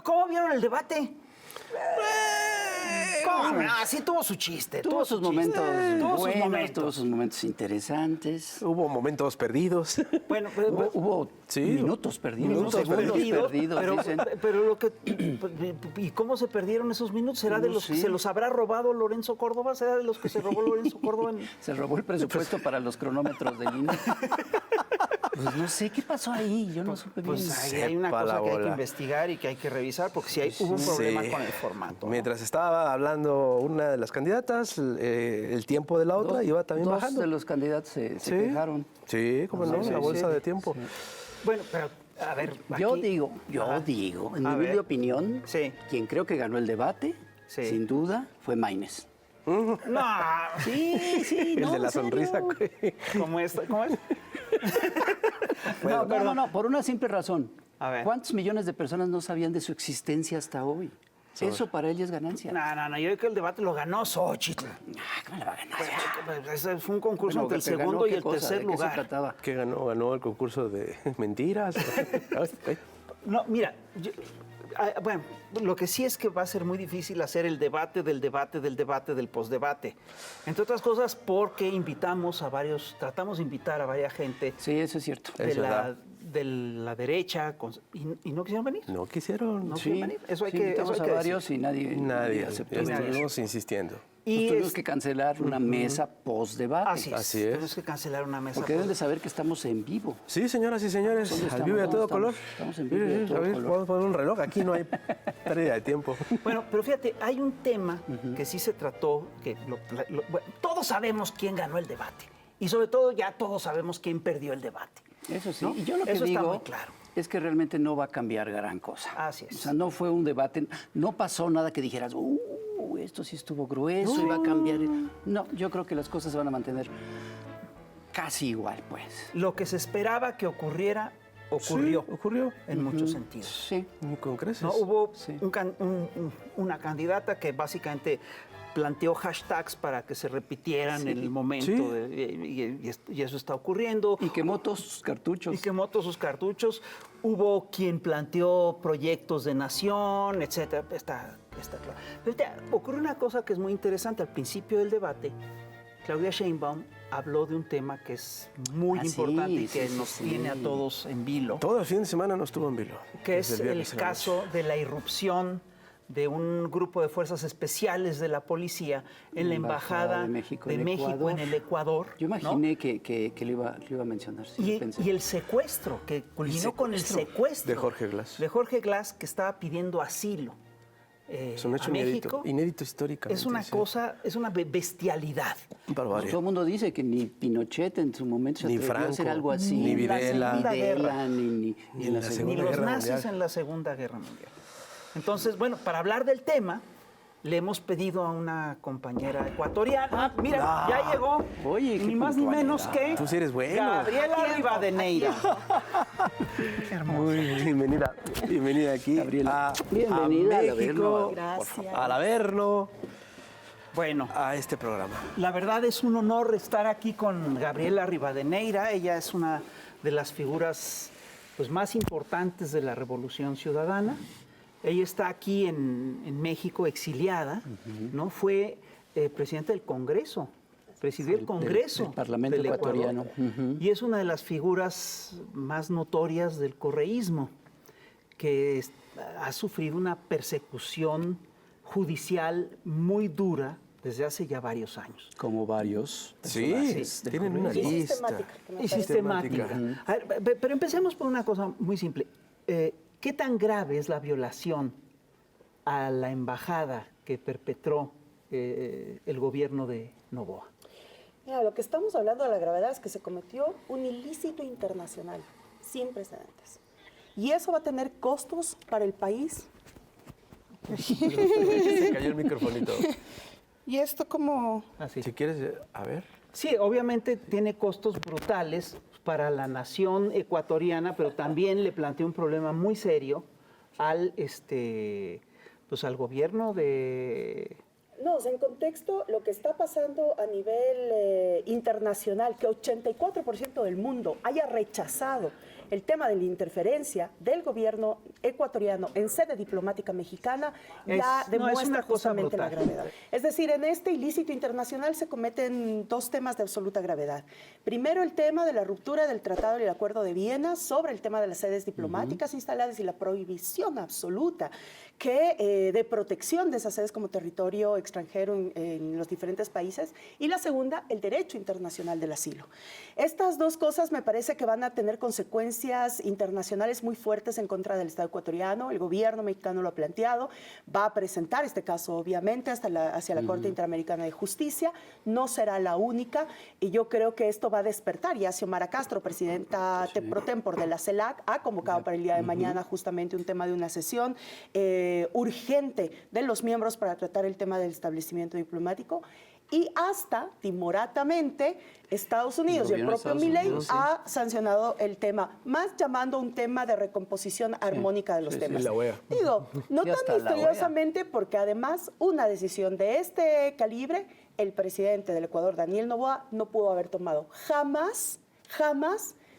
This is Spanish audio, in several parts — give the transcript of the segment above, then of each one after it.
¿Cómo vieron el debate? ¿Cómo? Sí tuvo su chiste. Tuvo sus momentos buenos, sus momentos. tuvo sus momentos interesantes. Hubo momentos perdidos. Bueno, Hubo minutos perdidos, segundos perdidos, dicen. pero lo que... ¿Y cómo se perdieron esos minutos? ¿Será de No los sé. que se los habrá robado Lorenzo Córdoba? ¿Será de los que se robó Lorenzo Córdoba? Se robó el presupuesto para los cronómetros del INE. Pues no sé qué pasó ahí, yo no supe bien. Pues ahí hay una Sepa cosa la que hay que bola. investigar y que hay que revisar, porque si hubo un problema Sí. con el formato. ¿no? Mientras estaba hablando una de las candidatas, el tiempo de la otra iba también Dos bajando. de los candidatos se Sí. quejaron. Sí, cómo no, Sí, la sí, bolsa sí. de tiempo. Bueno, pero, a ver... Yo aquí- digo, Ajá. en A mi ver. humilde opinión, Sí. quien creo que ganó el debate, Sí. sin duda, fue Maínez. No, Sí, El no, de la en serio. sonrisa, güey. ¿cómo es? No, por una simple razón. A ver. ¿Cuántos millones de personas no sabían de su existencia hasta hoy? Eso para ella es ganancia. No, yo creo que el debate lo ganó Xochitl. ¿Cómo le va a ganar? Ese fue un concurso Bueno, entre el que ganó, segundo y ¿qué el cosa? tercer ¿De qué se lugar. trataba? ¿Qué ganó? Ganó el concurso de mentiras. Ay. No, mira, bueno, lo que sí es que va a ser muy difícil hacer el debate del postdebate. Entre otras cosas porque tratamos de invitar a varias gente Sí, eso es cierto. de Es verdad. de la derecha y no quisieron venir. No quisieron. No Sí, quisieron venir. Eso hay que invitamos decir. a varios y nadie aceptó. Nadie. Estuvimos insistiendo. Y Tuvimos es- que cancelar una mesa post-debate. Así es. Tenemos que cancelar una mesa. Porque deben de saber que estamos en vivo. Sí, señoras y señores, ¿Dónde al estamos? vivo y a todo ¿Dónde color. estamos en vivo y a todo A ver, color. podemos poner un reloj. Aquí no hay pérdida de tiempo. Bueno, pero fíjate, hay un tema que sí se trató, que bueno, todos sabemos quién ganó el debate. Y sobre todo ya todos sabemos quién perdió el debate. Eso sí. ¿no? Y yo lo que Eso está digo muy claro. es que realmente no va a cambiar gran cosa. Así es. O sea, no fue un debate, no pasó nada que dijeras, esto sí estuvo grueso y va a cambiar. No, yo creo que las cosas se van a mantener casi igual, pues. Lo que se esperaba que ocurriera, ocurrió. Sí, ocurrió. En muchos sentidos. Sí. Ni con creces. ¿No? Hubo Sí. una candidata que básicamente planteó hashtags para que se repitieran en el momento Sí. y eso está ocurriendo. Y quemó todos sus cartuchos. Y quemó todos sus cartuchos. Hubo quien planteó proyectos de nación, etcétera. Está claro. Pero ocurre una cosa que es muy interesante. Al principio del debate, Claudia Sheinbaum habló de un tema que es muy importante y que nos tiene a todos en vilo, Todo el fin de semana no estuvo en vilo. que es Desde el viernes en la caso de la irrupción de un grupo de fuerzas especiales de la policía en la Embajada de México en el Ecuador. Yo ¿no? imaginé que lo iba a mencionar. Sí, Y, pensé. y el secuestro, que culminó con el secuestro De Jorge Glass. De Jorge Glass, que estaba pidiendo asilo Es un hecho a México. inédito históricamente. Es una sí. cosa, es una bestialidad. Barbarie. Todo el mundo dice que ni Pinochet en su momento se Ni atrevió a hacer Franco, algo así. ni la Videla. Segunda Guerra. Ni en la Ni Segunda los Guerra nazis Mundial. en la Segunda Guerra Mundial. Entonces, bueno, para hablar del tema, le hemos pedido a una compañera ecuatoriana. Mira, ya llegó. Oye, qué ni más ni menos que Tú sí eres bueno. Gabriela Rivadeneira. Muy bienvenida. Bienvenida aquí. Gabriela. A Bienvenida, al México. Averno. Gracias. Al Averno. Bueno, A este programa. la verdad es un honor estar aquí con Gabriela Rivadeneira. Ella es una de las figuras pues, más importantes de la Revolución Ciudadana. Ella está aquí en México exiliada, ¿no? Fue presidente del Congreso, presidió el Congreso del Parlamento del Ecuador. ecuatoriano. Y es una de las figuras más notorias del correísmo, que ha sufrido una persecución judicial muy dura desde hace ya varios años. Como varios. Sí, personajes del tienen una correísmo. Y lista. sistemática, que me Y sistemática. Sistemática. A ver, pero empecemos por una cosa muy simple. ¿Qué tan grave es la violación a la embajada que perpetró el gobierno de Noboa? Mira, lo que estamos hablando de la gravedad es que se cometió un ilícito internacional sin precedentes. Y eso va a tener costos para el país. Se cayó el microfonito. Y esto como... Así. Si quieres, a ver. Sí, obviamente tiene costos brutales para la nación ecuatoriana, pero también le plantea un problema muy serio al pues al gobierno de... No, o sea, en contexto, lo que está pasando a nivel internacional, que 84% del mundo haya rechazado el tema de la interferencia del gobierno ecuatoriano en sede diplomática mexicana ya demuestra una cosa justamente la brutal. gravedad. Es decir, en este ilícito internacional se cometen dos temas de absoluta gravedad. Primero, el tema de la ruptura del Tratado y el Acuerdo de Viena sobre el tema de las sedes diplomáticas instaladas y la prohibición absoluta de protección de esas sedes como territorio extranjero en los diferentes países. Y la segunda, el derecho internacional del asilo. Estas dos cosas me parece que van a tener consecuencias internacionales muy fuertes en contra del Estado ecuatoriano. El gobierno mexicano lo ha planteado, va a presentar este caso obviamente hacia la Corte Interamericana de Justicia. No será la única y yo creo que esto va a despertar. Ya Xiomara Castro, presidenta pro tempore de la CELAC, ha convocado para el día de mañana justamente un tema de una sesión urgente de los miembros para tratar el tema del establecimiento diplomático. Y hasta, timoratamente, Estados Unidos y el propio Milei ha sancionado el tema, más llamando a un tema de recomposición armónica de los temas. la OEA. Digo, no Y hasta tan la misteriosamente, porque además una decisión de este calibre, el presidente del Ecuador, Daniel Noboa, no pudo haber tomado jamás,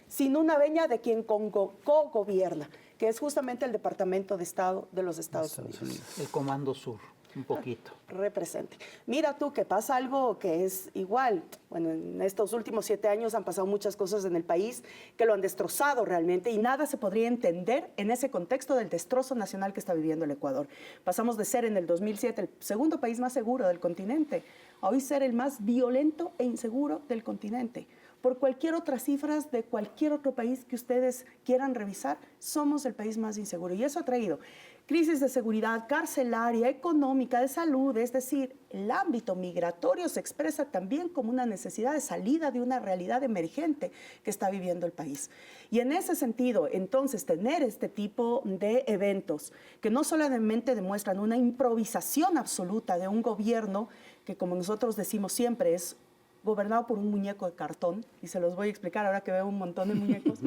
sin una veña de quien co-gobierna, que es justamente el Departamento de Estado de los Estados Unidos. El Comando Sur, un poquito. Represente. Mira tú que pasa algo que es igual. Bueno, en estos últimos 7 años han pasado muchas cosas en el país que lo han destrozado realmente y nada se podría entender en ese contexto del destrozo nacional que está viviendo el Ecuador. Pasamos de ser en el 2007 el segundo país más seguro del continente a hoy ser el más violento e inseguro del continente. Por cualquier otra cifra de cualquier otro país que ustedes quieran revisar, somos el país más inseguro. Y eso ha traído crisis de seguridad carcelaria, económica, de salud. Es decir, el ámbito migratorio se expresa también como una necesidad de salida de una realidad emergente que está viviendo el país. Y en ese sentido, entonces, tener este tipo de eventos que no solamente demuestran una improvisación absoluta de un gobierno que, como nosotros decimos siempre, es gobernado por un muñeco de cartón, y se los voy a explicar ahora que veo un montón de muñecos.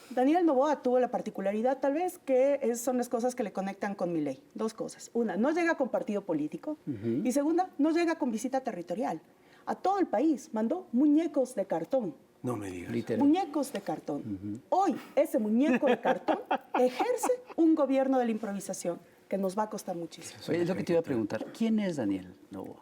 Daniel Noboa tuvo la particularidad, tal vez, que son las cosas que le conectan con Milei. Dos cosas. Una, no llega con partido político. Y segunda, no llega con visita territorial. A todo el país mandó muñecos de cartón. No me digas. Literal. Muñecos de cartón. Hoy, ese muñeco de cartón ejerce un gobierno de la improvisación que nos va a costar muchísimo. Oye, es lo que te iba a preguntar. ¿Quién es Daniel Noboa?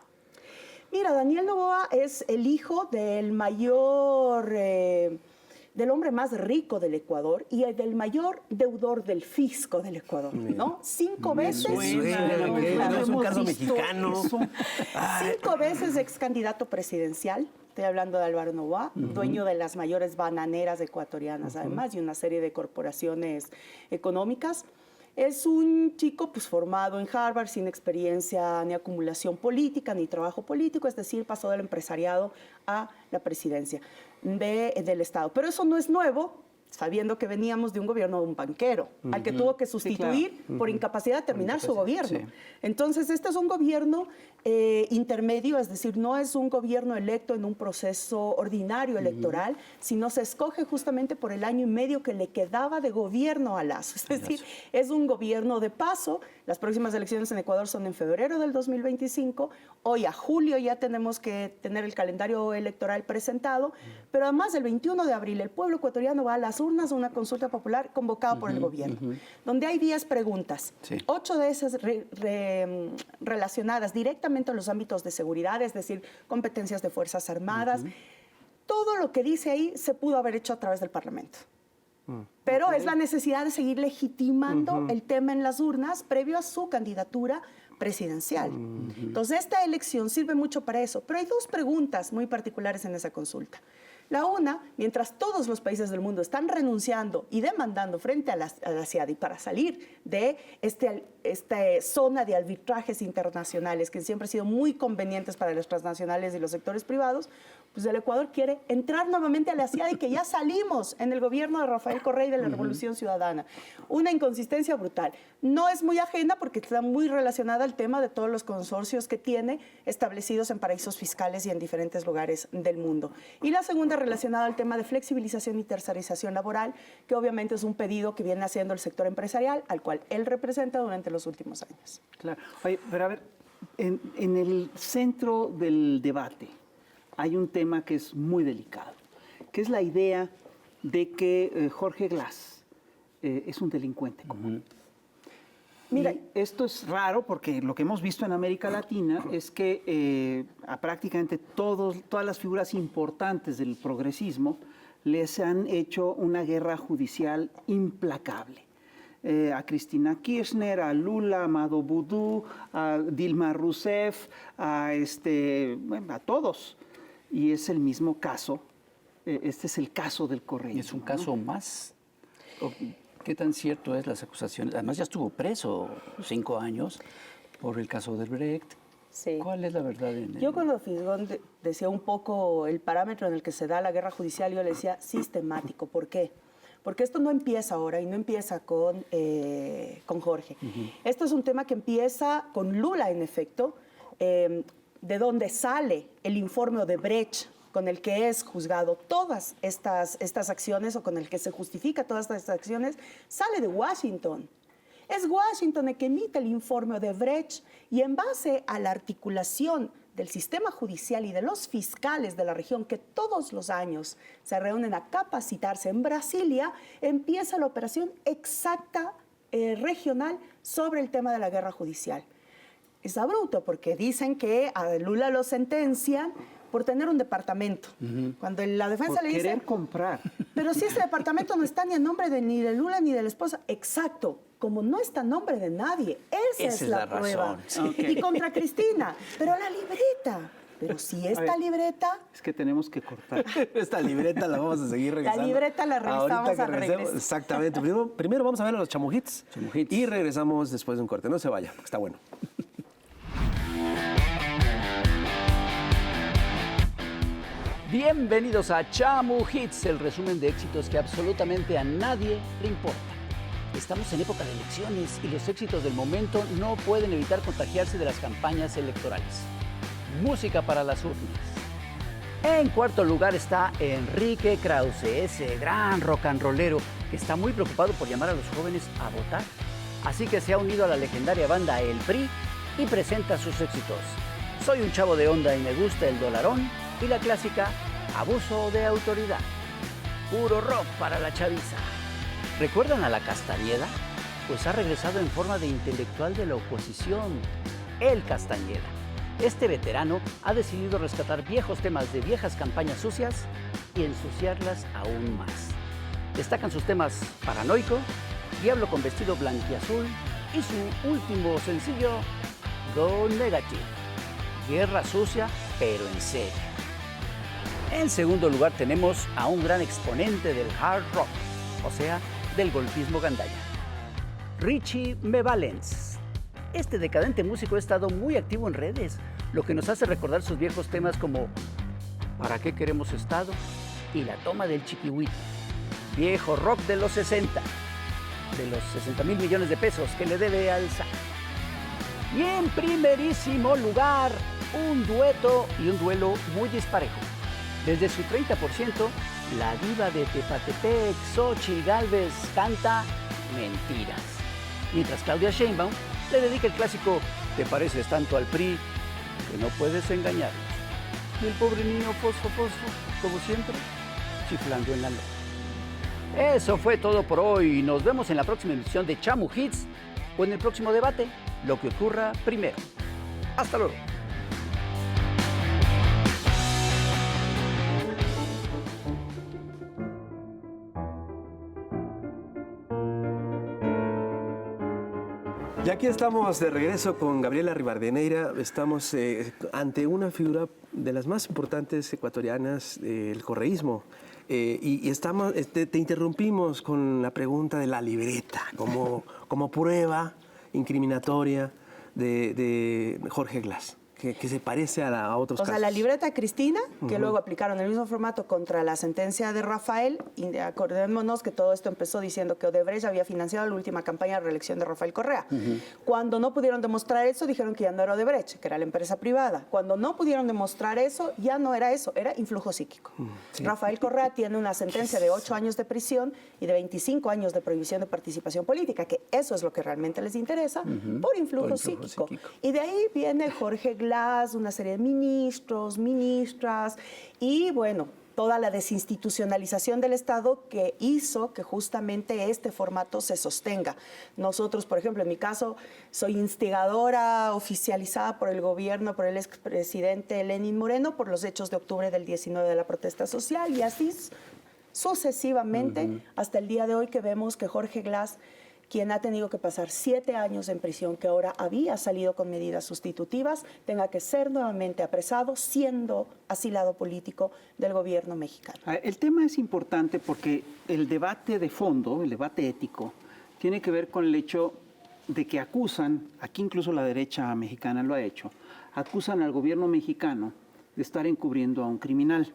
Mira, Daniel Noboa es el hijo del mayor, del hombre más rico del Ecuador y del mayor deudor del fisco del Ecuador, ¿no? 5 veces. Es un caso mexicano. 5 veces ex candidato presidencial. Estoy hablando de Álvaro Noboa, dueño de las mayores bananeras ecuatorianas, además, y una serie de corporaciones económicas. Es un chico pues, formado en Harvard, sin experiencia ni acumulación política, ni trabajo político, es decir, pasó del empresariado a la presidencia del Estado. Pero eso no es nuevo, sabiendo que veníamos de un gobierno de un banquero, al que tuvo que sustituir por incapacidad de terminar su gobierno. Sí. Entonces, este es un gobierno intermedio, es decir, no es un gobierno electo en un proceso ordinario electoral, sino se escoge justamente por el año y medio que le quedaba de gobierno a Lazo. Es decir, es un gobierno de paso. Las próximas elecciones en Ecuador son en febrero del 2025. Hoy a julio ya tenemos que tener el calendario electoral presentado, pero además el 21 de abril el pueblo ecuatoriano va a las urnas a una consulta popular convocada por el gobierno, donde hay 10 preguntas, 8 de esas relacionadas directamente a los ámbitos de seguridad, es decir, competencias de Fuerzas Armadas. Todo lo que dice ahí se pudo haber hecho a través del Parlamento. Pero es la necesidad de seguir legitimando el tema en las urnas previo a su candidatura presidencial. Entonces, esta elección sirve mucho para eso. Pero hay 2 preguntas muy particulares en esa consulta. La una, mientras todos los países del mundo están renunciando y demandando frente a la CIADI para salir de esta zona de arbitrajes internacionales que siempre han sido muy convenientes para las transnacionales y los sectores privados, pues el Ecuador quiere entrar nuevamente a la CIADI, que ya salimos en el gobierno de Rafael Correa y de la Revolución Ciudadana. Una inconsistencia brutal. No es muy ajena porque está muy relacionada al tema de todos los consorcios que tiene establecidos en paraísos fiscales y en diferentes lugares del mundo. Y la segunda relacionada al tema de flexibilización y tercerización laboral, que obviamente es un pedido que viene haciendo el sector empresarial, al cual él representa durante los últimos años. Claro. Oye, pero a ver, en el centro del debate hay un tema que es muy delicado, que es la idea de que Jorge Glass es un delincuente común. Mira, Y esto es raro porque lo que hemos visto en América Latina es que a prácticamente todas las figuras importantes del progresismo les han hecho una guerra judicial implacable. A Cristina Kirchner, a Lula, a Amado Boudou, a Dilma Rousseff, a todos. Y es el mismo caso, este es el caso del correísmo. Y es un caso más. ¿Qué tan cierto es las acusaciones? Además ya estuvo preso 5 años por el caso de Brecht. sí. ¿Cuál es la verdad? Yo cuando Fisgón decía un poco el parámetro en el que se da la guerra judicial, yo le decía sistemático. ¿Por qué? Porque esto no empieza ahora y no empieza con Jorge. Esto es un tema que empieza con Lula, en efecto, de donde sale el informe Odebrecht con el que es juzgado todas estas acciones o con el que se justifica todas estas acciones, sale de Washington. Es Washington el que emite el informe Odebrecht y en base a la articulación del sistema judicial y de los fiscales de la región que todos los años se reúnen a capacitarse en Brasilia, empieza la operación exacta regional sobre el tema de la guerra judicial. Es abrupto porque dicen que a Lula lo sentencian por tener un departamento. Cuando la defensa Por le dice... querer comprar. Pero si ese departamento no está ni a nombre ni de Lula ni de la esposa, exacto, como no está a nombre de nadie, esa es la prueba. razón. Sí. Y contra Cristina, pero la libreta, pero si esta libreta, Es que tenemos que cortar. Esta libreta la vamos a seguir revisando. libreta la revisamos Ahorita que al regresemos. regreso. Exactamente. Primero vamos a ver a los chamuhits. Chamuhits. Y regresamos después de un corte. No se vaya, porque está bueno. Bienvenidos a Chamu Hits, el resumen de éxitos que absolutamente a nadie le importa. Estamos en época de elecciones y los éxitos del momento no pueden evitar contagiarse de las campañas electorales. Música para las urnas. En cuarto lugar está Enrique Krause, ese gran rock and rollero que está muy preocupado por llamar a los jóvenes a votar. Así que se ha unido a la legendaria banda El PRI y presenta sus éxitos. Soy un chavo de onda y me gusta el dolarón y la clásica Abuso de autoridad. Puro rock para la chaviza. ¿Recuerdan a la Castañeda? Pues ha regresado en forma de intelectual de la oposición, el Castañeda. Este veterano ha decidido rescatar viejos temas de viejas campañas sucias y ensuciarlas aún más. Destacan sus temas Paranoico, Diablo con vestido blanquiazul y su último sencillo, Go Negative. Guerra sucia, pero en serio. En segundo lugar tenemos a un gran exponente del hard rock, o sea, del golpismo gandaya, Richie Valens. Este decadente músico ha estado muy activo en redes, lo que nos hace recordar sus viejos temas como ¿Para qué queremos Estado? Y La toma del Chiquihuite. Viejo rock de los 60, de los 60,000 millones de pesos que le debe al SAT. Y en primerísimo lugar, un dueto y un duelo muy disparejo. Desde su 30%, la diva de Tepatepec, Xochitl Gálvez, canta Mentiras. Mientras Claudia Sheinbaum le dedica el clásico Te pareces tanto al PRI que no puedes engañarnos. Y el pobre niño fosfo, como siempre, chiflando en la noche. Eso fue todo por hoy. Nos vemos en la próxima emisión de Chamu Hits o en el próximo debate, lo que ocurra primero. Hasta luego. Y aquí estamos de regreso con Gabriela Rivadeneira. Estamos ante una figura de las más importantes ecuatorianas del correísmo. Y estamos, te interrumpimos con la pregunta de la libreta, como prueba incriminatoria de Jorge Glass, que se parece a otros casos. O sea, la libreta de Cristina, que luego aplicaron el mismo formato contra la sentencia de Rafael, y acordémonos que todo esto empezó diciendo que Odebrecht había financiado la última campaña de reelección de Rafael Correa. Cuando no pudieron demostrar eso, dijeron que ya no era Odebrecht, que era la empresa privada. Cuando no pudieron demostrar eso, ya no era eso, era influjo psíquico. Sí. Rafael Correa tiene una sentencia de 8 años de prisión y de 25 años de prohibición de participación política, que eso es lo que realmente les interesa, por influjo psíquico. Y de ahí viene Jorge Glass, una serie de ministros, ministras, y bueno, toda la desinstitucionalización del Estado que hizo que justamente este formato se sostenga. Nosotros, por ejemplo, en mi caso, soy instigadora oficializada por el gobierno, por el expresidente Lenín Moreno, por los hechos de octubre del 19 de la protesta social, y así sucesivamente hasta el día de hoy, que vemos que Jorge Glass, quien ha tenido que pasar 7 años en prisión, que ahora había salido con medidas sustitutivas, tenga que ser nuevamente apresado, siendo asilado político del gobierno mexicano. El tema es importante porque el debate de fondo, el debate ético, tiene que ver con el hecho de que acusan, aquí incluso la derecha mexicana lo ha hecho, acusan al gobierno mexicano de estar encubriendo a un criminal.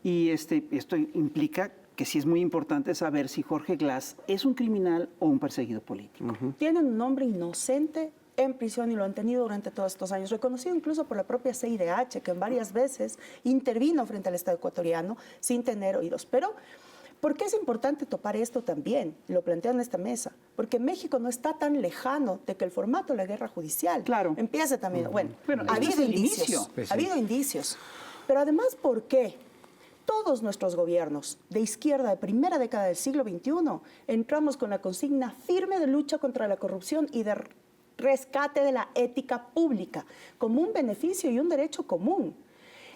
Y esto implica que sí es muy importante saber si Jorge Glass es un criminal o un perseguido político. Tienen un hombre inocente en prisión y lo han tenido durante todos estos años, reconocido incluso por la propia CIDH, que en varias veces intervino frente al Estado ecuatoriano sin tener oídos. Pero, ¿por qué es importante topar esto también? Lo plantean en esta mesa. Porque México no está tan lejano de que el formato de la guerra judicial empiece también. Bueno, ha habido indicios. Ha habido indicios. Pero además, ¿por qué? Todos nuestros gobiernos de izquierda de primera década del siglo XXI entramos con la consigna firme de lucha contra la corrupción y de rescate de la ética pública como un beneficio y un derecho común.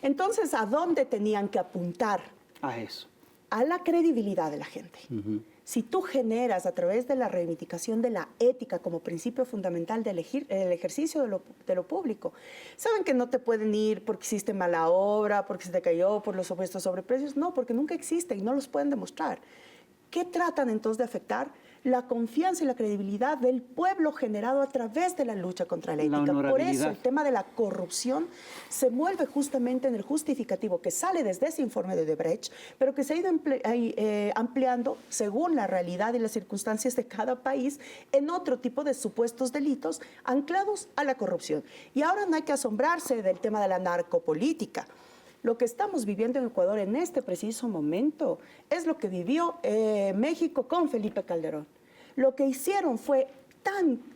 Entonces, ¿a dónde tenían que apuntar? A eso. A la credibilidad de la gente. Si tú generas a través de la reivindicación de la ética como principio fundamental del ejercicio de lo público, saben que no te pueden ir porque hiciste mala obra, porque se te cayó por los supuestos sobreprecios, no, porque nunca existen y no los pueden demostrar. ¿Qué tratan entonces de afectar? La confianza y la credibilidad del pueblo generado a través de la lucha contra la ética. Por eso el tema de la corrupción se vuelve justamente en el justificativo que sale desde ese informe de Odebrecht, pero que se ha ido ampliando según la realidad y las circunstancias de cada país en otro tipo de supuestos delitos anclados a la corrupción. Y ahora no hay que asombrarse del tema de la narcopolítica. Lo que estamos viviendo en Ecuador en este preciso momento es lo que vivió México con Felipe Calderón. Lo que hicieron fue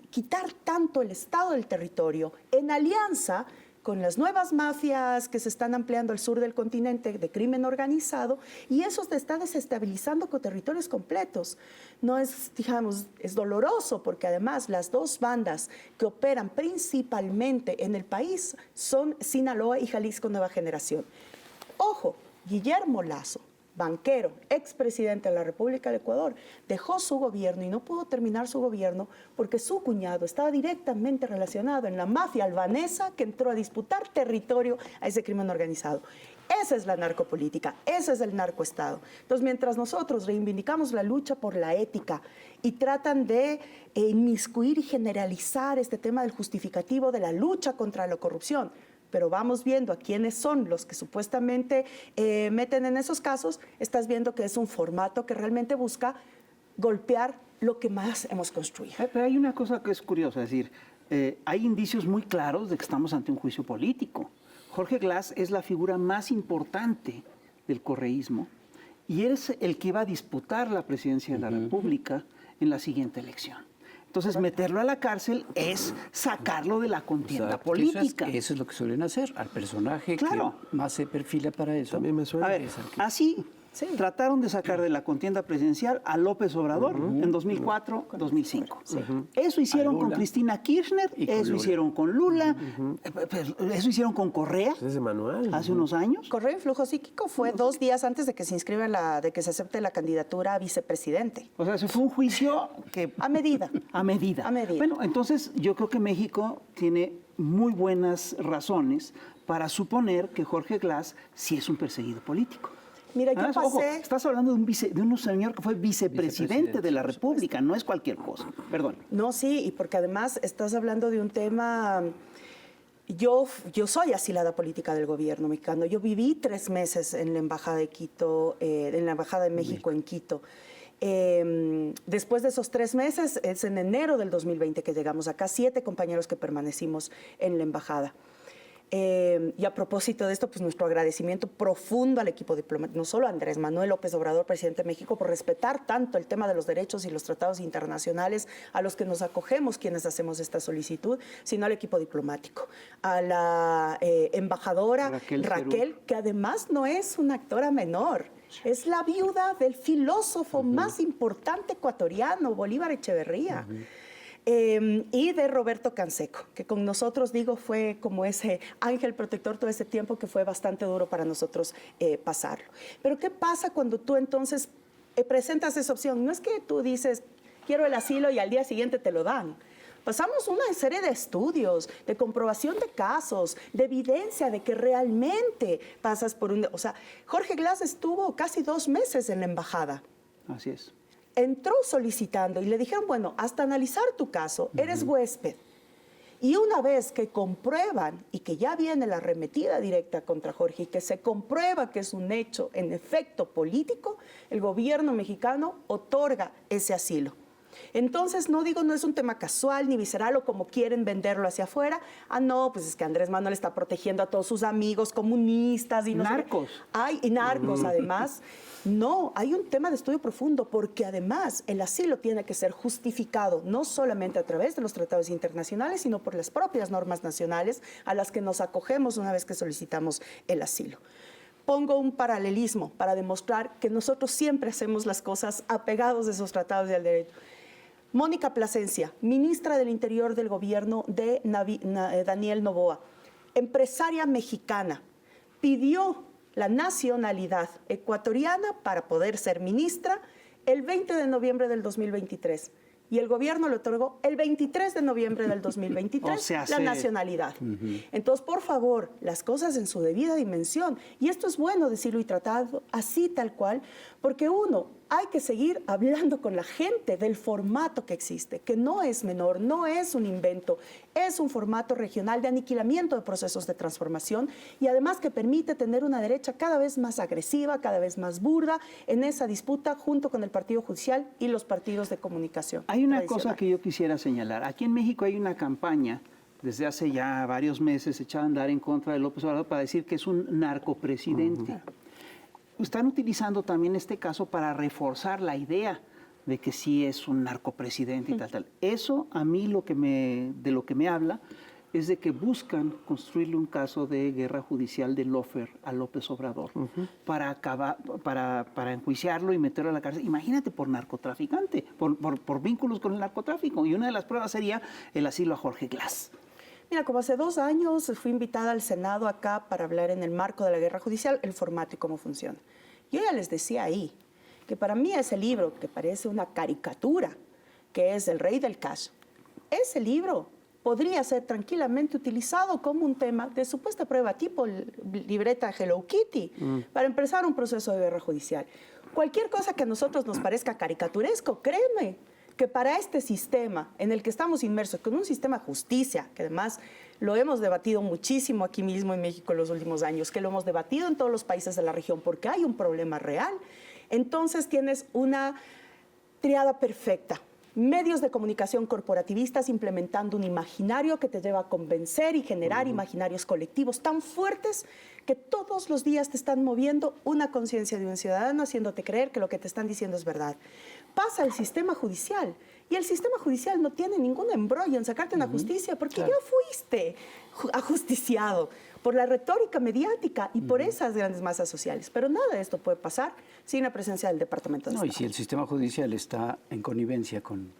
quitar tanto el Estado del territorio en alianza con las nuevas mafias que se están ampliando al sur del continente de crimen organizado, y eso te está desestabilizando con territorios completos. No es, digamos, es doloroso porque además las dos bandas que operan principalmente en el país son Sinaloa y Jalisco Nueva Generación. Ojo, Guillermo Lazo, banquero, expresidente de la República del Ecuador, dejó su gobierno y no pudo terminar su gobierno porque su cuñado estaba directamente relacionado en la mafia albanesa que entró a disputar territorio a ese crimen organizado. Esa es la narcopolítica, ese es el narcoestado. Entonces, mientras nosotros reivindicamos la lucha por la ética y tratan de inmiscuir y generalizar este tema del justificativo de la lucha contra la corrupción, pero vamos viendo a quiénes son los que supuestamente meten en esos casos, estás viendo que es un formato que realmente busca golpear lo que más hemos construido. Pero hay una cosa que es curiosa, es decir, hay indicios muy claros de que estamos ante un juicio político. Jorge Glass es la figura más importante del correísmo y es el que iba a disputar la presidencia de la República en la siguiente elección. Entonces, meterlo a la cárcel es sacarlo de la contienda política. Eso es lo que suelen hacer, al personaje que más se perfila para eso. También me suena. A ver, así trataron de sacar de la contienda presidencial a López Obrador en 2004, 2005. Eso hicieron con Cristina Kirchner, eso hicieron con Lula, eso hicieron con Correa hace unos años. Correa en flujo psíquico fue 2 días antes de que se inscriba de que se acepte la candidatura a vicepresidente. O sea, eso fue un juicio que... A medida. A medida. A medida. Bueno, entonces yo creo que México tiene muy buenas razones para suponer que Jorge Glass sí es un perseguido político. Mira, yo pasé... Ojo, estás hablando de un señor que fue vicepresidente de la República, no es cualquier cosa. Perdón. No, sí, y porque además estás hablando de un tema... Yo soy asilada política del gobierno mexicano. Yo viví 3 meses en la Embajada de Quito, en la Embajada de México en Quito. Después de esos 3 meses, es en enero del 2020 que llegamos acá, 7 compañeros que permanecimos en la Embajada. Y a propósito de esto, pues nuestro agradecimiento profundo al equipo diplomático, no solo a Andrés Manuel López Obrador, presidente de México, por respetar tanto el tema de los derechos y los tratados internacionales a los que nos acogemos quienes hacemos esta solicitud, sino al equipo diplomático, a la embajadora Raquel, que además no es una actora menor. Es la viuda del filósofo más importante ecuatoriano, Bolívar Echeverría. Y de Roberto Canseco, que con nosotros, digo, fue como ese ángel protector todo ese tiempo que fue bastante duro para nosotros pasarlo. Pero ¿qué pasa cuando tú entonces presentas esa opción? No es que tú dices, quiero el asilo y al día siguiente te lo dan. Pasamos una serie de estudios, de comprobación de casos, de evidencia de que realmente pasas por un... O sea, Jorge Glass estuvo casi 2 meses en la embajada. Así es. Entró solicitando y le dijeron, bueno, hasta analizar tu caso, eres huésped. Y una vez que comprueban y que ya viene la arremetida directa contra Jorge y que se comprueba que es un hecho en efecto político, el gobierno mexicano otorga ese asilo. Entonces, no digo, no es un tema casual ni visceral o como quieren venderlo hacia afuera. Ah, no, pues es que Andrés Manuel está protegiendo a todos sus amigos comunistas y no narcos. Y narcos, además. No, hay un tema de estudio profundo porque además el asilo tiene que ser justificado no solamente a través de los tratados internacionales, sino por las propias normas nacionales a las que nos acogemos una vez que solicitamos el asilo. Pongo un paralelismo para demostrar que nosotros siempre hacemos las cosas apegados a esos tratados y al derecho. Mónica Plasencia, ministra del Interior del gobierno de Daniel Noboa, empresaria mexicana, pidió la nacionalidad ecuatoriana para poder ser ministra el 20 de noviembre del 2023. Y el gobierno le otorgó el 23 de noviembre del 2023 la nacionalidad. Entonces, por favor, las cosas en su debida dimensión. Y esto es bueno decirlo y tratarlo así tal cual, porque hay que seguir hablando con la gente del formato que existe, que no es menor, no es un invento, es un formato regional de aniquilamiento de procesos de transformación y además que permite tener una derecha cada vez más agresiva, cada vez más burda en esa disputa junto con el Partido Judicial y los partidos de comunicación. Hay una cosa que yo quisiera señalar. Aquí en México hay una campaña desde hace ya varios meses echada a andar en contra de López Obrador para decir que es un narcopresidente. Están utilizando también este caso para reforzar la idea de que sí es un narcopresidente y tal. Eso a mí de lo que me habla es de que buscan construirle un caso de guerra judicial de lawfare a López Obrador para enjuiciarlo y meterlo a la cárcel. Imagínate, por narcotraficante, por vínculos con el narcotráfico. Y una de las pruebas sería el asilo a Jorge Glass. Mira, como hace 2 años fui invitada al Senado acá para hablar en el marco de la guerra judicial, el formato y cómo funciona. Yo ya les decía ahí que para mí ese libro, que parece una caricatura, que es El Rey del Cash, ese libro podría ser tranquilamente utilizado como un tema de supuesta prueba tipo libreta Hello Kitty para empezar un proceso de guerra judicial. Cualquier cosa que a nosotros nos parezca caricaturesco, créeme, que para este sistema en el que estamos inmersos, con un sistema de justicia, que además lo hemos debatido muchísimo aquí mismo en México en los últimos años, que lo hemos debatido en todos los países de la región porque hay un problema real, entonces tienes una triada perfecta. Medios de comunicación corporativistas implementando un imaginario que te lleva a convencer y generar imaginarios colectivos tan fuertes que todos los días te están moviendo una conciencia de un ciudadano, haciéndote creer que lo que te están diciendo es verdad. Pasa al sistema judicial y el sistema judicial no tiene ningún embrollo en sacarte una justicia porque ya fuiste ajusticiado por la retórica mediática y por esas grandes masas sociales. Pero nada de esto puede pasar sin la presencia del Departamento de Estado. Y si el sistema judicial está en connivencia con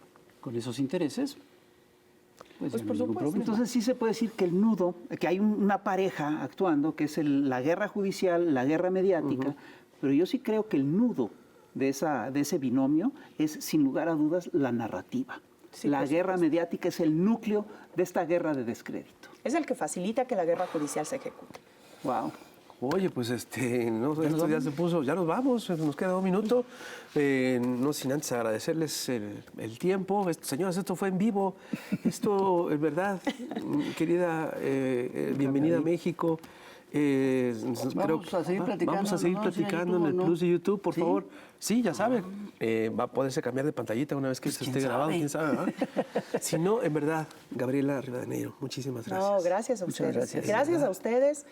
esos intereses, pues por supuesto. Entonces sí se puede decir que el nudo, que hay una pareja actuando, que es la guerra judicial, la guerra mediática, pero yo sí creo que el nudo de ese binomio es, sin lugar a dudas, la narrativa. Sí, la guerra mediática es el núcleo de esta guerra de descrédito. Es el que facilita que la guerra judicial se ejecute. Wow. Oye, pues esto ya se puso, ya nos vamos, nos queda 1 minuto. No sin antes agradecerles el tiempo. Señoras, esto fue en vivo. Esto, es verdad, querida, bienvenida a México. Vamos a seguir platicando, Vamos a seguir ¿no? Sí, platicando en el YouTube, ¿no? Plus de YouTube, por ¿Sí? favor. Sí, ya sabe. Va a poderse cambiar de pantallita una vez que Pues, se ¿quién esté grabado, sabe? quién sabe, ¿verdad? Si no, en verdad, Gabriela Rivadeneira, muchísimas gracias. No, gracias a Muchas ustedes. gracias. Gracias a ustedes.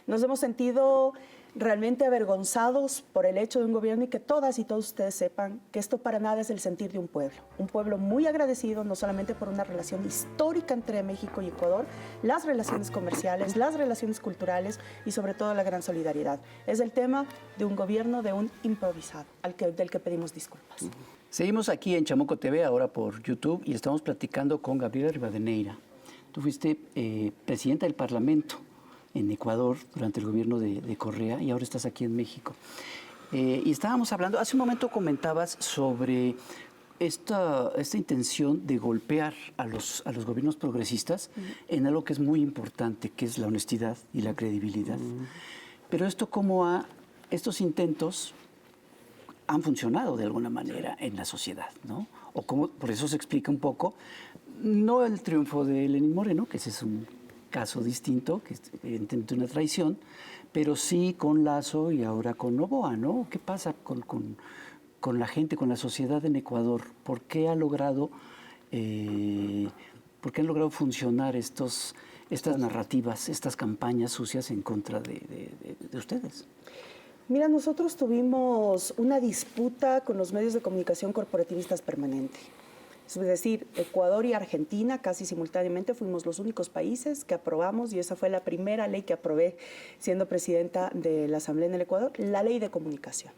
Nos hemos sentido realmente avergonzados por el hecho de un gobierno y que todas y todos ustedes sepan que esto para nada es el sentir de un pueblo muy agradecido no solamente por una relación histórica entre México y Ecuador, las relaciones comerciales, las relaciones culturales y sobre todo la gran solidaridad. Es el tema de un gobierno de un improvisado, del que pedimos disculpas. Seguimos aquí en Chamuco TV, ahora por YouTube, y estamos platicando con Gabriela Rivadeneira. Tú fuiste presidenta del Parlamento en Ecuador durante el gobierno de Correa y ahora estás aquí en México. Y estábamos hablando, hace un momento comentabas sobre esta intención de golpear a los gobiernos progresistas en algo que es muy importante, que es la honestidad y la credibilidad. Pero estos intentos han funcionado de alguna manera en la sociedad, ¿no? O cómo, por eso se explica un poco, no el triunfo de Lenín Moreno, que ese es un caso distinto, que es evidentemente una traición, pero sí con Lazo y ahora con Noboa, ¿no? ¿Qué pasa con la gente, con la sociedad en Ecuador? ¿Por qué han logrado funcionar estas narrativas, estas campañas sucias en contra de ustedes? Mira, nosotros tuvimos una disputa con los medios de comunicación corporativistas permanente. Es decir, Ecuador y Argentina casi simultáneamente fuimos los únicos países que aprobamos, y esa fue la primera ley que aprobé siendo presidenta de la Asamblea en el Ecuador, la ley de comunicación.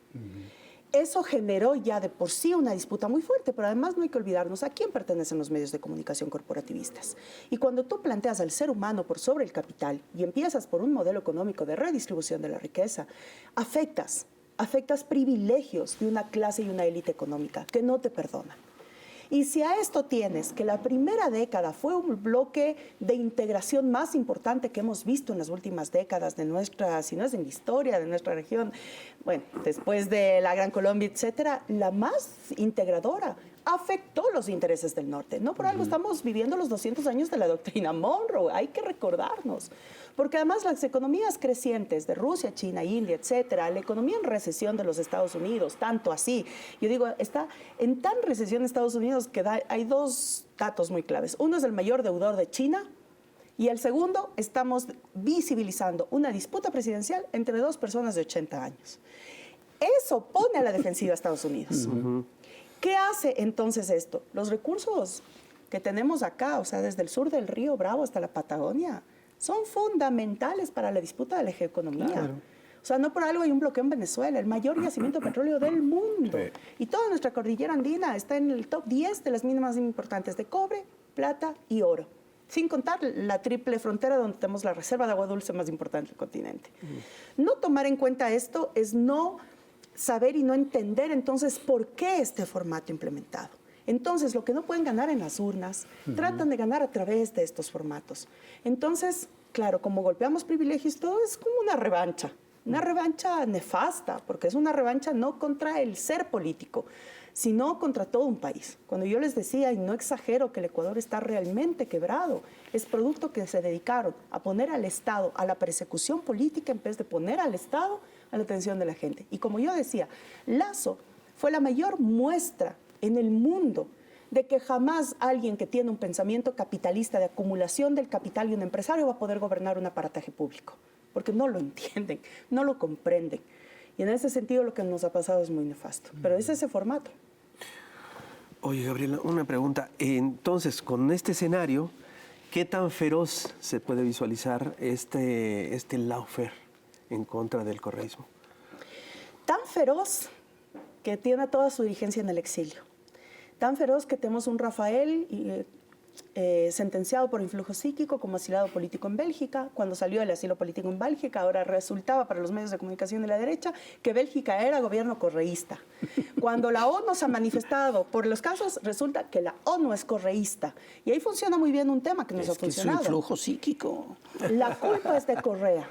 Eso generó ya de por sí una disputa muy fuerte, pero además no hay que olvidarnos a quién pertenecen los medios de comunicación corporativistas. Y cuando tú planteas al ser humano por sobre el capital y empiezas por un modelo económico de redistribución de la riqueza, afectas privilegios de una clase y una élite económica que no te perdonan. Y si a esto tienes que la primera década fue un bloque de integración más importante que hemos visto en las últimas décadas de nuestra, si no es en la historia de nuestra región, bueno, después de la Gran Colombia, etcétera, la más integradora, afectó los intereses del norte. No por algo estamos viviendo los 200 años de la doctrina Monroe, hay que recordarnos. Porque además las economías crecientes de Rusia, China, India, etcétera, la economía en recesión de los Estados Unidos, tanto así, yo digo, está en tan recesión Estados Unidos que hay dos datos muy claves. Uno es el mayor deudor de China y el segundo, estamos visibilizando una disputa presidencial entre dos personas de 80 años. Eso pone a la defensiva a Estados Unidos. ¿Qué hace entonces esto? Los recursos que tenemos acá, o sea, desde el sur del río Bravo hasta la Patagonia, son fundamentales para la disputa de la geoeconomía. Claro. O sea, no por algo hay un bloqueo en Venezuela, el mayor yacimiento de petróleo del mundo. Sí. Y toda nuestra cordillera andina está en el top 10 de las minas más importantes de cobre, plata y oro. Sin contar la triple frontera donde tenemos la reserva de agua dulce más importante del continente. No tomar en cuenta esto es no saber y no entender entonces por qué este formato implementado. Entonces, lo que no pueden ganar en las urnas, tratan de ganar a través de estos formatos. Entonces, claro, como golpeamos privilegios, todo es como una revancha nefasta, porque es una revancha no contra el ser político, sino contra todo un país. Cuando yo les decía, y no exagero, que el Ecuador está realmente quebrado, es producto que se dedicaron a poner al Estado a la persecución política en vez de poner al Estado a la atención de la gente. Y como yo decía, Lazo fue la mayor muestra en el mundo de que jamás alguien que tiene un pensamiento capitalista de acumulación del capital y un empresario va a poder gobernar un aparataje público, porque no lo entienden, no lo comprenden. Y en ese sentido lo que nos ha pasado es muy nefasto, pero es ese formato. Oye, Gabriela, una pregunta. Entonces, con este escenario, ¿qué tan feroz se puede visualizar este lawfare en contra del correísmo? Tan feroz que tiene toda su dirigencia en el exilio. Tan feroz que tenemos un Rafael sentenciado por influjo psíquico como asilado político en Bélgica. Cuando salió el asilo político en Bélgica, ahora resultaba para los medios de comunicación de la derecha que Bélgica era gobierno correísta. Cuando la ONU se ha manifestado por los casos, resulta que la ONU es correísta. Y ahí funciona muy bien un tema que nos ha funcionado. Es un influjo psíquico. La culpa es de Correa.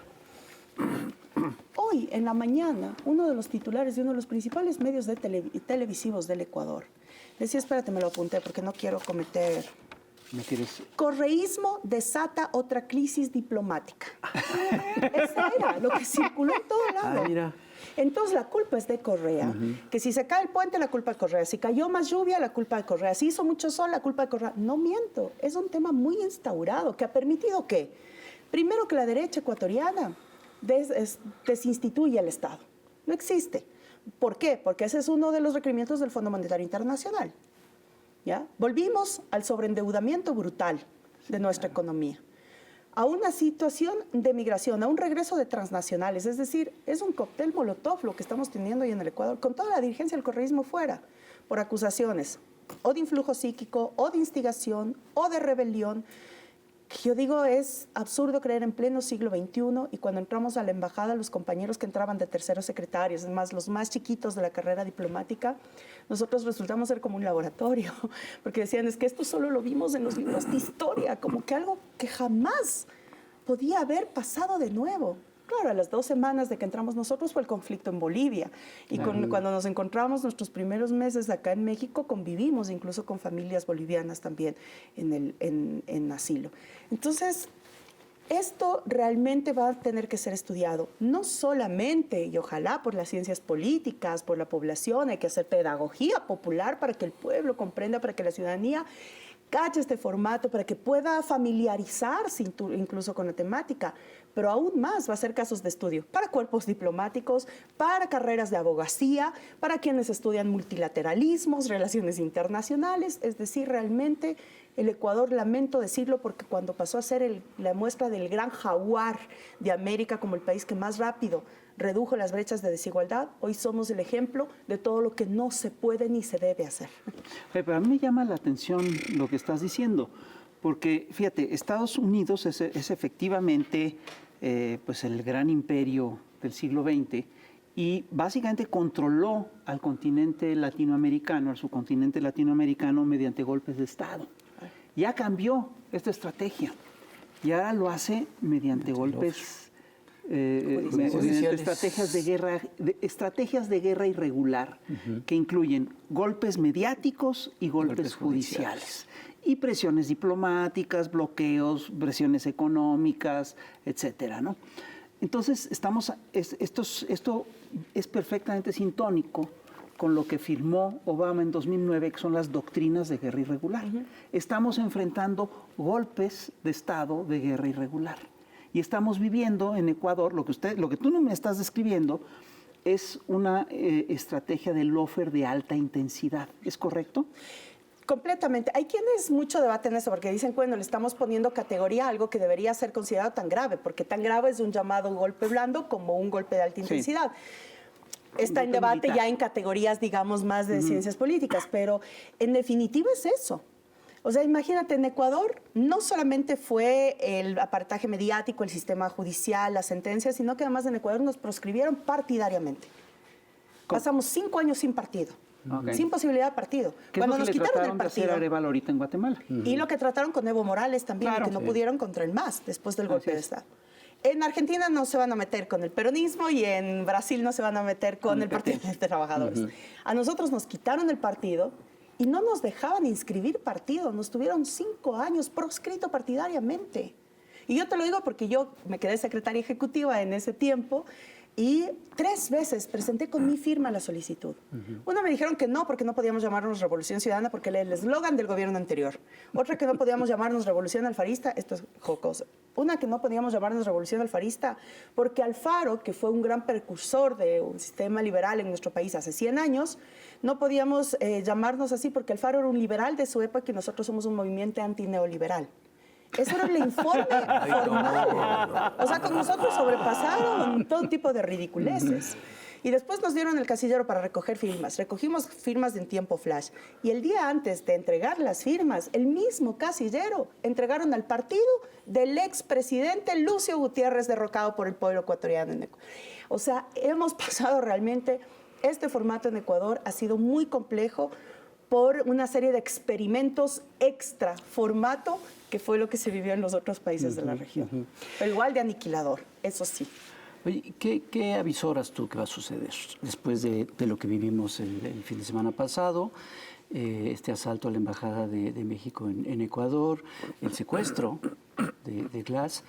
Hoy, en la mañana, uno de los titulares de uno de los principales medios televisivos del Ecuador decía, espérate, me lo apunté porque no quiero cometer ¿No quieres? Correísmo desata otra crisis diplomática. Eso era lo que circuló en todo lado. Mira. Entonces la culpa es de Correa. Que si se cae el puente, la culpa de Correa. Si cayó más lluvia, la culpa de Correa. Si hizo mucho sol, la culpa de Correa. No miento. Es un tema muy instaurado que ha permitido que, primero, que la derecha ecuatoriana desinstituya el Estado. No existe. ¿Por qué? Porque ese es uno de los requerimientos del Fondo Monetario Internacional. ¿Ya? Volvimos al sobreendeudamiento brutal de nuestra economía, a una situación de migración, a un regreso de transnacionales. Es decir, es un cóctel molotov lo que estamos teniendo hoy en el Ecuador, con toda la dirigencia del correísmo fuera, por acusaciones o de influjo psíquico, o de instigación, o de rebelión. Yo digo, es absurdo creer en pleno siglo XXI, y cuando entramos a la embajada, los compañeros que entraban de terceros secretarios, es más, los más chiquitos de la carrera diplomática, nosotros resultamos ser como un laboratorio, porque decían, es que esto solo lo vimos en los libros de historia, como que algo que jamás podía haber pasado de nuevo. Claro, a las 2 semanas de que entramos nosotros fue el conflicto en Bolivia. Y cuando nos encontramos nuestros primeros meses acá en México, convivimos incluso con familias bolivianas también en asilo. Entonces, esto realmente va a tener que ser estudiado, no solamente, y ojalá por las ciencias políticas, por la población, hay que hacer pedagogía popular para que el pueblo comprenda, para que la ciudadanía cache este formato, para que pueda familiarizarse incluso con la temática, pero aún más va a ser casos de estudio para cuerpos diplomáticos, para carreras de abogacía, para quienes estudian multilateralismos, relaciones internacionales. Es decir, realmente el Ecuador, lamento decirlo, porque cuando pasó a ser la muestra del gran jaguar de América como el país que más rápido redujo las brechas de desigualdad, hoy somos el ejemplo de todo lo que no se puede ni se debe hacer. Pero a mí me llama la atención lo que estás diciendo, porque fíjate, Estados Unidos es efectivamente pues el gran imperio del siglo XX, y básicamente controló al continente latinoamericano, al subcontinente latinoamericano, mediante golpes de Estado. Ya cambió esta estrategia, y ahora lo hace mediante golpes, mediante estrategias de guerra irregular, que incluyen golpes mediáticos y golpes judiciales. Y presiones diplomáticas, bloqueos, presiones económicas, etcétera, ¿no? Entonces, esto es perfectamente sintónico con lo que firmó Obama en 2009, que son las doctrinas de guerra irregular. Estamos enfrentando golpes de Estado de guerra irregular. Y estamos viviendo en Ecuador, lo que tú no me estás describiendo, es una estrategia de lawfare de alta intensidad. ¿Es correcto? Completamente. Hay quienes mucho debaten eso porque dicen, bueno, le estamos poniendo categoría a algo que debería ser considerado tan grave, porque tan grave es un llamado golpe blando como un golpe de alta intensidad. Está en debate militar, ya en categorías, digamos, más de ciencias políticas, pero en definitiva es eso. O sea, imagínate, en Ecuador no solamente fue el apartaje mediático, el sistema judicial, las sentencias, sino que además en Ecuador nos proscribieron partidariamente. Pasamos 5 años sin partido. Sin posibilidad de partido. Cuando nos quitaron el partido. De hacer Arevalo ahorita en Guatemala. Y lo que trataron con Evo Morales también, que no pudieron contra el MAS después del golpe de Estado. En Argentina no se van a meter con el peronismo y en Brasil no se van a meter con el Partido de Trabajadores. A nosotros nos quitaron el partido y no nos dejaban inscribir partido. Nos tuvieron 5 años proscrito partidariamente. Y yo te lo digo porque yo me quedé secretaria ejecutiva en ese tiempo y 3 veces presenté con mi firma la solicitud. Una me dijeron que no, porque no podíamos llamarnos Revolución Ciudadana, porque era el eslogan del gobierno anterior. Otra que no podíamos llamarnos Revolución Alfarista, esto es jocoso. Una que no podíamos llamarnos Revolución Alfarista, porque Alfaro, que fue un gran precursor de un sistema liberal en nuestro país hace 100 años, no podíamos llamarnos así, porque Alfaro era un liberal de su época y nosotros somos un movimiento antineoliberal. Eso era el informe formal. O sea, con nosotros sobrepasaron todo tipo de ridiculeces. Y después nos dieron el casillero para recoger firmas. Recogimos firmas en tiempo flash. Y el día antes de entregar las firmas, el mismo casillero entregaron al partido del expresidente Lucio Gutiérrez, derrocado por el pueblo ecuatoriano. O sea, hemos pasado realmente, este formato en Ecuador ha sido muy complejo por una serie de experimentos extra formato, que fue lo que se vivió en los otros países de la región. Pero igual de aniquilador, eso sí. Oye, ¿qué avisoras tú que va a suceder después de lo que vivimos el fin de semana pasado? este asalto a la Embajada de México en Ecuador, el secuestro de Glass.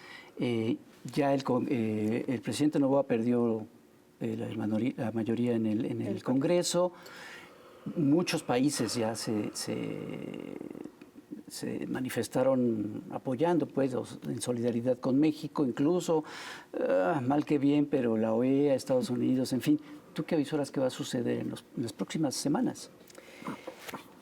Ya el presidente Noboa perdió la mayoría en el Congreso. Muchos países ya se manifestaron apoyando, pues, en solidaridad con México, incluso, mal que bien, pero la OEA, Estados Unidos, en fin. ¿Tú qué avisoras que va a suceder en las próximas semanas?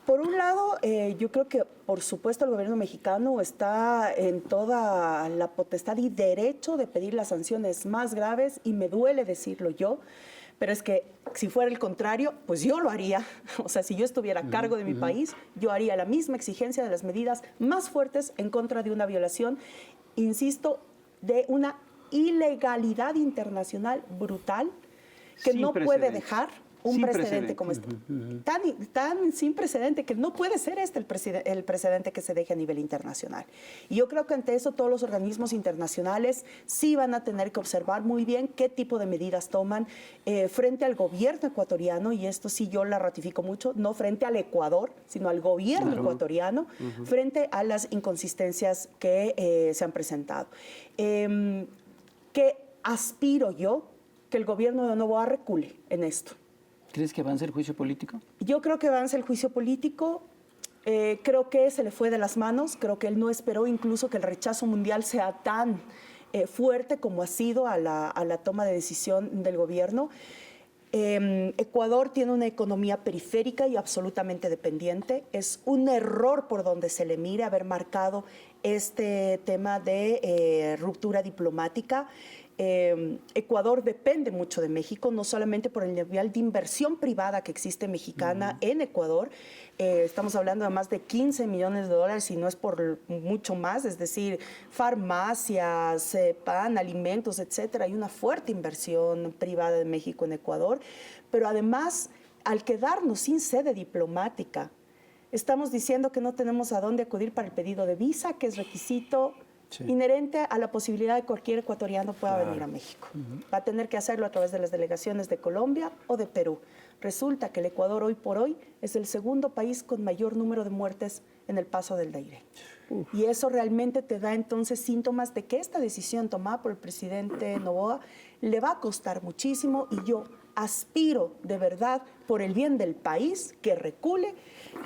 Por un lado, yo creo que, por supuesto, el gobierno mexicano está en toda la potestad y derecho de pedir las sanciones más graves, y me duele decirlo yo, pero es que si fuera el contrario, pues yo lo haría. O sea, si yo estuviera a cargo de mi país, yo haría la misma exigencia de las medidas más fuertes en contra de una violación, insisto, de una ilegalidad internacional brutal que no puede dejar un precedente como este. Tan sin precedente que no puede ser este el precedente que se deje a nivel internacional. Y yo creo que ante eso todos los organismos internacionales sí van a tener que observar muy bien qué tipo de medidas toman frente al gobierno ecuatoriano, y esto sí yo la ratifico mucho, no frente al Ecuador, sino al gobierno ecuatoriano, frente a las inconsistencias que se han presentado. Que aspiro yo que el gobierno de Noboa recule en esto. ¿Crees que avance el juicio político? Yo creo que avance el juicio político. Creo que se le fue de las manos. Creo que él no esperó incluso que el rechazo mundial sea tan fuerte como ha sido a la toma de decisión del gobierno. Ecuador tiene una economía periférica y absolutamente dependiente. Es un error por donde se le mire haber marcado este tema de ruptura diplomática. Ecuador depende mucho de México, no solamente por el nivel de inversión privada que existe mexicana en Ecuador. Estamos hablando de más de 15 millones de dólares, y no es por mucho más, es decir, farmacias, pan, alimentos, etcétera. Hay una fuerte inversión privada de México en Ecuador, pero además, al quedarnos sin sede diplomática, estamos diciendo que no tenemos a dónde acudir para el pedido de visa, que es requisito inherente a la posibilidad de que cualquier ecuatoriano pueda venir a México. Va a tener que hacerlo a través de las delegaciones de Colombia o de Perú. Resulta que el Ecuador hoy por hoy es el segundo país con mayor número de muertes en el Paso del Dairé. Y eso realmente te da entonces síntomas de que esta decisión tomada por el presidente Noboa le va a costar muchísimo, y yo aspiro de verdad, por el bien del país, que recule,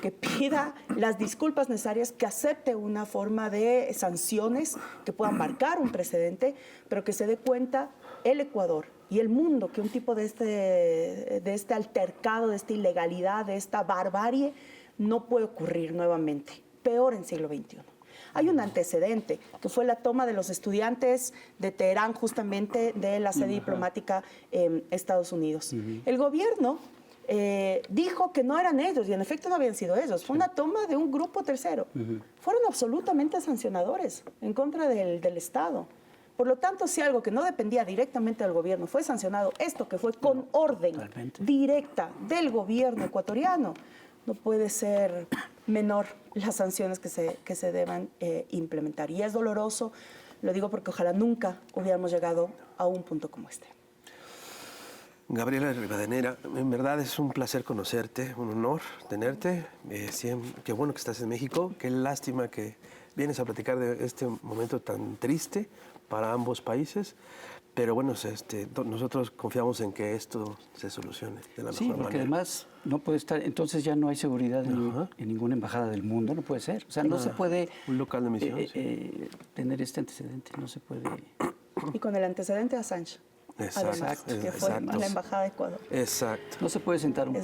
que pida las disculpas necesarias, que acepte una forma de sanciones que puedan marcar un precedente, pero que se dé cuenta el Ecuador y el mundo que un tipo de este altercado, de esta ilegalidad, de esta barbarie, no puede ocurrir nuevamente, peor en siglo XXI. Hay un antecedente, que fue la toma de los estudiantes de Teherán, justamente de la sede diplomática en Estados Unidos. El gobierno dijo que no eran ellos, y en efecto no habían sido ellos. Fue una toma de un grupo tercero. Fueron absolutamente sancionadores en contra del Estado. Por lo tanto, si algo que no dependía directamente del gobierno fue sancionado, esto que fue con orden directa del gobierno ecuatoriano, no puede ser menor las sanciones que se deban implementar. Y es doloroso, lo digo porque ojalá nunca hubiéramos llegado a un punto como este. Gabriela Rivadeneira, en verdad es un placer conocerte, un honor tenerte. Qué bueno que estás en México, qué lástima que vienes a platicar de este momento tan triste para ambos países. Pero bueno, nosotros confiamos en que esto se solucione de la mejor manera. Sí, porque además no puede estar, entonces ya no hay seguridad en ninguna embajada del mundo, no puede ser. O sea, no se puede un local de emisión, tener este antecedente, no se puede. Y con el antecedente de Assange. Además, que fue a la embajada de Ecuador. Exacto. No se puede sentar un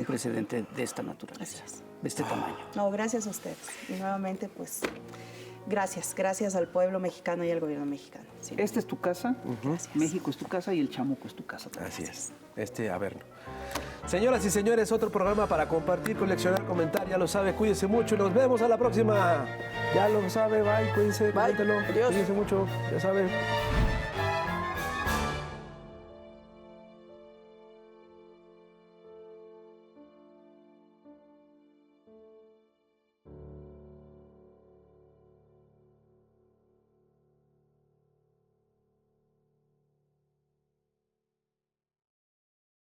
precedente de esta naturaleza, de este tamaño. No, gracias a ustedes. Y nuevamente, pues, gracias al pueblo mexicano y al gobierno mexicano. Sí. Esta es tu casa, México es tu casa y el Chamuco es tu casa. Así es. A verlo. Señoras y señores, otro programa para compartir, coleccionar, comentar. Ya lo sabe, cuídense mucho y nos vemos a la próxima. Ya lo sabe, bye, cuídense, coméntenlo. Cuídense mucho, ya saben.